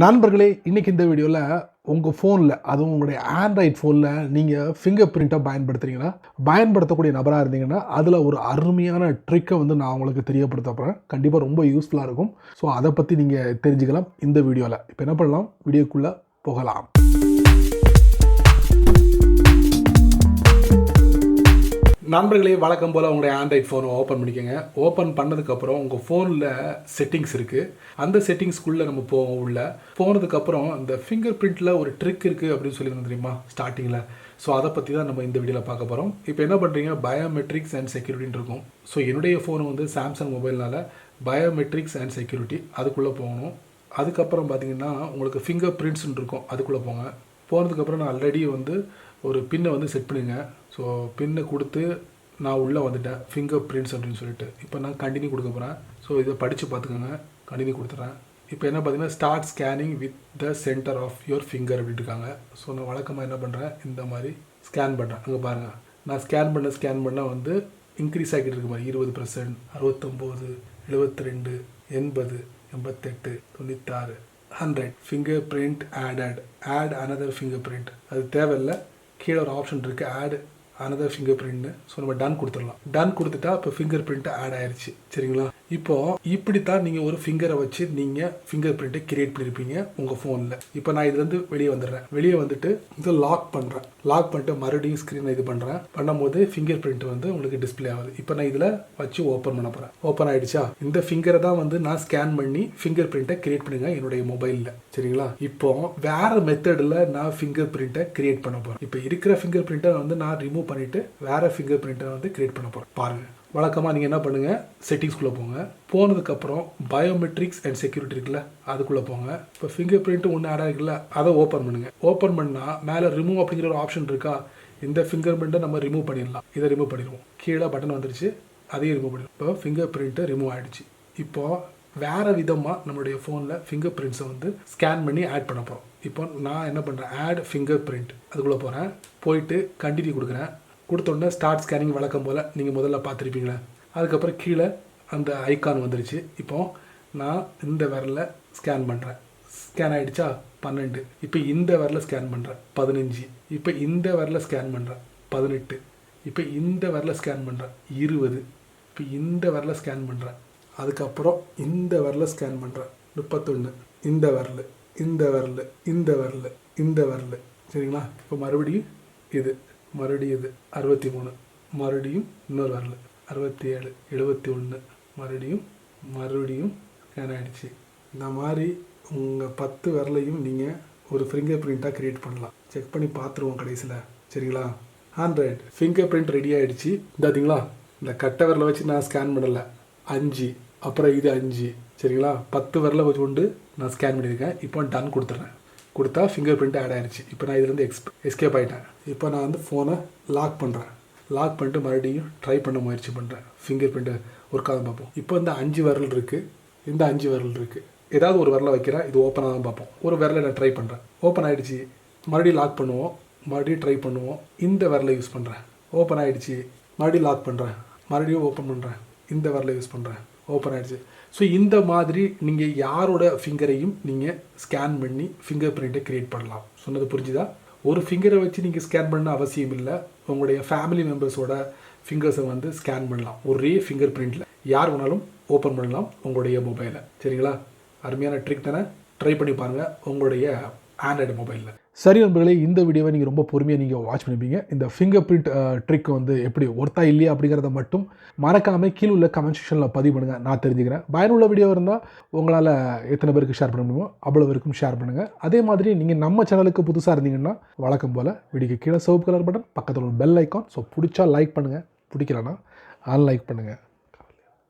நண்பர்களே, இன்றைக்கி இந்த வீடியோவில் உங்கள் ஃபோனில், அதுவும் உங்களுடைய ஆண்ட்ராய்ட் ஃபோனில் நீங்கள் ஃபிங்கர் பிரிண்ட்டை பயன்படுத்துகிறீங்கன்னா, பயன்படுத்தக்கூடிய நபராக இருந்தீங்கன்னா, அதில் ஒரு அருமையான ட்ரிக்கை நான் உங்களுக்கு தெரியப்படுத்த போகிறேன். கண்டிப்பாக ரொம்ப யூஸ்ஃபுல்லாக இருக்கும். ஸோ அதை பற்றி நீங்கள் தெரிஞ்சுக்கலாம் இந்த வீடியோவில். இப்போ என்ன பண்ணலாம், வீடியோக்குள்ளே போகலாம். நண்பர்களே, வழக்கம் போல் உங்களுடைய ஆண்ட்ராய்ட் ஃபோனை ஓப்பன் பண்ணிக்கோங்க. ஓப்பன் பண்ணதுக்கப்புறம் உங்கள் ஃபோனில் செட்டிங்ஸ் இருக்குது. அந்த செட்டிங்ஸ்குள்ளே நம்ம போவோம். உள்ள போனதுக்கப்புறம் இந்த ஃபிங்கர் பிரிண்ட்டில் ஒரு ட்ரிக் இருக்குது அப்படின்னு சொல்லியிருந்தோம் தெரியுமா ஸ்டார்டிங்கில். ஸோ அதை பற்றி தான் நம்ம இந்த வீடியோவில் பார்க்க போகிறோம். இப்போ என்ன பண்ணுறீங்க, பயோமெட்ரிக்ஸ் அண்ட் செக்யூரிட்டின்னு இருக்கும். ஸோ என்னுடைய ஃபோனு சாம்சங் மொபைல்னால பயோமெட்ரிக்ஸ் அண்ட் செக்யூரிட்டி அதுக்குள்ளே போகணும். அதுக்கப்புறம் பார்த்தீங்கன்னா உங்களுக்கு ஃபிங்கர் பிரிண்ட்ஸ்ன்னு இருக்கும், அதுக்குள்ளே போங்க. போனதுக்கப்புறம் நான் ஆல்ரெடி ஒரு பின்னை செட் பண்ணுங்க. ஸோ பின்னை கொடுத்து நான் உள்ளே வந்துட்டேன், ஃபிங்கர் பிரிண்ட்ஸ் அப்படின்னு சொல்லிட்டு. இப்போ நான் கண்டினியூ கொடுக்க போகிறேன். ஸோ இதை படித்து பார்த்துக்கோங்க. கண்டினியூ கொடுத்துட்றேன். இப்போ என்ன பார்த்தீங்கன்னா, start scanning with the centre of your finger அப்படின்னு இருக்காங்க. ஸோ நான் வழக்கமாக என்ன பண்ணுறேன், இந்த மாதிரி ஸ்கேன் பண்ணுறேன். அங்கே பாருங்கள், நான் ஸ்கேன் பண்ண இன்க்ரீஸ் ஆகிட்டு இருக்கு மாதிரி 20%, 69, 72, 80, 88, 96, 100. Finger print add another finger print. அது தேவையில்லை. கீழே ஒரு ஆப்ஷன் இருக்குது, ஆட் அனதர் ஃபிங்கர் பிரிண்ட்னு. ஸோ நம்ம டன் கொடுத்துடலாம். டன் கொடுத்துட்டா இப்போ ஃபிங்கர் பிரிண்ட் ஆட் ஆயிடுச்சு. சரிங்களா? இப்போ இப்படித்தான் நீங்கள் ஒரு ஃபிங்கரை வச்சு நீங்கள் ஃபிங்கர் பிரிண்ட்டை கிரியேட் பண்ணியிருப்பீங்க உங்கள் ஃபோனில். இப்போ நான் இதுலேருந்து வெளியே வந்துடுறேன். வெளியே வந்துட்டு இதை லாக் பண்ணுறேன். லாக் பண்ணிட்டு மறுபடியும் ஸ்க்ரீனை இது பண்ணுறேன். பண்ணும்போது ஃபிங்கர் பிரிண்ட் உங்களுக்கு டிஸ்பிளே ஆகுது. இப்போ நான் இதில் வச்சு ஓப்பன் பண்ண போகிறேன். ஓப்பன் ஆகிடுச்சா? இந்த ஃபிங்கரை தான் நான் ஸ்கேன் பண்ணி ஃபிங்கர் பிரிண்ட்டை கிரியேட் பண்ணுங்க என்னுடைய மொபைலில். சரிங்களா? இப்போ வேற மெத்தடில் நான் ஃபிங்கர் பிரிண்ட்டை கிரியேட் பண்ண போகிறேன். இப்போ இருக்கிற ஃபிங்கர் பிரிண்ட்டை நான் ரிமூவ் பண்ணிவிட்டு வேற ஃபிங்கர் பிரிண்ட்டை கிரியேட் பண்ண போகிறேன். பாருங்கள், வழக்கமாக நீங்கள் என்ன பண்ணுங்கள், செட்டிங்ஸ்குள்ளே போங்க. போனதுக்கப்புறம் பயோமெட்ரிக்ஸ் அண்ட் செக்யூரிட்டி இருக்குல்ல, அதுக்குள்ளே போங்க. இப்போ ஃபிங்கர் பிரிண்ட் ஒன்று ஆட் ஆகிருக்குல்ல, அதை ஓப்பன் பண்ணுங்கள். ஓப்பன் பண்ணால் மேலே ரிமூவ் அப்படிங்கிற ஒரு ஆப்ஷன் இருக்கா. இந்த ஃபிங்கர் பிரிண்ட்டை நம்ம ரிமூவ் பண்ணிடலாம். இதை ரிமூவ் பண்ணிடுவோம். கீழே பட்டன் வந்துருச்சு, அதையும் ரிமூவ் பண்ணிடுவோம். இப்போ ஃபிங்கர் பிரிண்ட்டு ரிமூவ் ஆகிடுச்சு. இப்போது வேறு விதமாக நம்மளுடைய ஃபோனில் ஃபிங்கர் பிரிண்ட்ஸை ஸ்கேன் பண்ணி ஆட் பண்ண போகிறோம். இப்போ நான் என்ன பண்ணுறேன், ஆட் ஃபிங்கர் பிரிண்ட் அதுக்குள்ளே போகிறேன். போயிட்டு கண்டினியூ கொடுக்குறேன். கொடுத்தோடனே ஸ்டார்ட் ஸ்கேனிங் வழக்கம் போல் நீங்கள் முதல்ல பார்த்துருப்பீங்களே. அதுக்கப்புறம் கீழே அந்த ஐக்கான் வந்துருச்சு. இப்போது நான் இந்த விரலில் ஸ்கேன் பண்ணுறேன். ஸ்கேன் ஆகிடுச்சா? 12. இப்போ இந்த விரலில் ஸ்கேன் பண்ணுறேன். 15. இப்போ இந்த விரலில் ஸ்கேன் பண்ணுறேன். 18. இப்போ இந்த விரலில் ஸ்கேன் பண்ணுறேன். 20. இப்போ இந்த விரலில் ஸ்கேன் பண்ணுறேன். அதுக்கப்புறம் இந்த விரலில் ஸ்கேன் பண்ணுறேன். 31. இந்த விரல், இந்த விரல், இந்த விரல், இந்த விரல். சரிங்களா? இப்போ மறுபடியும் இது, மறுபடியும் இது 63, மறுபடியும் இன்னொரு வரல 67, 71, மறுபடியும் ஸ்கேன் ஆகிடுச்சு. இந்த மாதிரி உங்கள் 10 விரலையும் நீங்கள் ஒரு ஃபிங்கர் பிரிண்ட்டாக க்ரியேட் பண்ணலாம். செக் பண்ணி பார்த்துருவோம் கடைசியில். சரிங்களா? ஆண்ட்ராய்டு ஃபிங்கர் பிரிண்ட் ரெடி ஆகிடுச்சு. பார்த்தீங்களா? இந்த கட்டை விரலை வச்சு நான் ஸ்கேன் பண்ணலை. 5, அப்புறம் இது 5. சரிங்களா? 10 விரலை வச்சு கொண்டு நான் ஸ்கேன் பண்ணியிருக்கேன். இப்போ டன் கொடுத்துட்றேன். கொடுத்தா ஃபிங்கர் பிரிண்ட் ஆட் ஆகிடுச்சு. இப்போ நான் இதுலேருந்து எஸ்கேப் ஆகிட்டேன். இப்போ நான் ஃபோனை லாக் பண்ணுறேன். லாக் பண்ணிட்டு மறுபடியும் ட்ரை பண்ண முயற்சி பண்ணுறேன். ஃபிங்கர் பிரிண்ட்டை ஒர்க் ஆகும் பார்ப்போம். இப்போ இந்த 5 விரல் இருக்குது, இந்த 5 விரல் இருக்குது. ஏதாவது ஒரு விரலை வைக்கிறேன், இது ஓப்பன் ஆகும் பார்ப்போம். ஒரு விரலை நான் ட்ரை பண்ணுறேன். ஓப்பன் ஆகிடுச்சு. மறுபடியும் லாக் பண்ணுவோம், மறுபடியும் ட்ரை பண்ணுவோம். இந்த விரலை யூஸ் பண்ணுறேன். ஓப்பன் ஆகிடுச்சு. மறுபடியும் லாக் பண்ணுறேன், மறுபடியும் ஓப்பன் பண்ணுறேன். இந்த விரலை யூஸ் பண்ணுறேன். ஓப்பன் ஆகிடுச்சு. ஸோ இந்த மாதிரி நீங்கள் யாரோட ஃபிங்கரையும் நீங்கள் ஸ்கேன் பண்ணி ஃபிங்கர் பிரிண்ட்டை க்ரியேட் பண்ணலாம். சொன்னது புரிஞ்சுதா? ஒரு ஃபிங்கரை வச்சு நீங்கள் ஸ்கேன் பண்ண அவசியம் இல்லை. உங்களுடைய ஃபேமிலி மெம்பர்ஸோட ஃபிங்கர்ஸை ஸ்கேன் பண்ணலாம். ஒரே ஃபிங்கர் பிரிண்ட்டில் யார் வேணாலும் ஓப்பன் பண்ணலாம் உங்களுடைய மொபைலை. சரிங்களா? அருமையான ட்ரிக் தானே? ட்ரை பண்ணி பாருங்கள் உங்களுடைய ஆண்ட்ராய்டு மொபைலில். சரி நண்பர்களே, இந்த வீடியோவை நீங்கள் ரொம்ப பொறுமையாக வாட்ச் பண்ணிப்பீங்க. இந்த ஃபிங்கர் பிரிண்ட் ட்ரிக் எப்படி ஒர்த்தா இல்லையா அப்படிங்கிறத மட்டும் மறக்காமல் கீழே உள்ள கமெண்ட் செக்ஷனில் பதிவு பண்ணுங்கள். நான் தெரிஞ்சுக்கிறேன். பயனுள்ள வீடியோ இருந்தால் உங்களால் எத்தனை பேருக்கு ஷேர் பண்ண முடியுமோ அவ்வளோ பேருக்கும் ஷேர் பண்ணுங்கள். அதே மாதிரி நீங்கள் நம்ம சேனலுக்கு புதுசாக இருந்தீங்கன்னா வழக்கம் போல் வீடியோக்கு கீழே சிவப்பு கலர் பட்டன், பக்கத்தில் ஒரு பெல் ஐக்கான். ஸோ பிடிச்சா லைக் பண்ணுங்கள், பிடிக்கலன்னா அன்லைக் பண்ணுங்கள்.